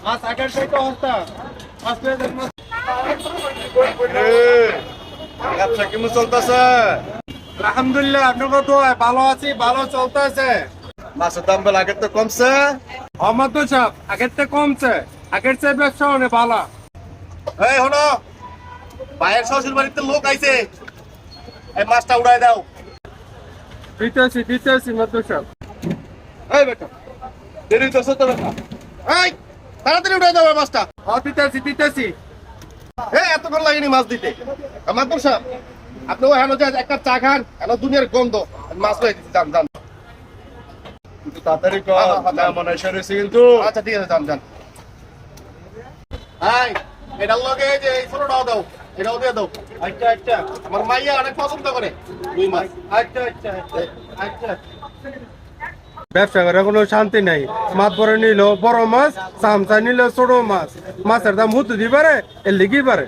মাছ আগের থেকে হস্তা মাছ পেয়ে যান মাছ। ব্যবসা কেমন চলতেছে? আলহামদুলিল্লাহ, আপনার তো ভালো আছি, ভালো চলতেছে। মাছের দাম বেলা আগের তো কমছে। আমার তো সব আগের থেকে কমছে, আগের চেয়ে ব্যবসা অনেক ভালো। এই হলো ভাইয়ের শ্বশুর বাড়িতে লোক আইছে, এই মাছটা উড়াই দাও। দিতেছি মাত্র সব। এই বেটা দেরি হইতেছে তো বেটা, এই তাড়াতাড়ি উড়াই দাও এই মাছটা। দিতেছি। এই এতক্ষণ লাগেনি মাছ দিতে। আমার তো সাহেব আপনি ও হেন যে একটা চা খান, হেন দুনিয়ার গন্ধ, আমি মাছ লয়ে দিচ্ছি, যান যান। একটু তাড়াতাড়ি কর, না মনে হয় সেরেছি কিন্তু। আচ্ছা ঠিক আছে, যান যান। এই এটার লগে এই যে এই ছোটটাও দাও, এটাও দিয়ে দাও। আচ্ছা আচ্ছা আমার মাইয়া অনেক পছন্দ করে দুই মাছ। আচ্ছা আচ্ছা আচ্ছা। ব্যবসা করে কোনো শান্তি নাই। মাছ বড় নিল বড় মাছ, চামচা নিল ছোট মাছ, মাছের দাম হুতু দিবারে এর লিগি পারে।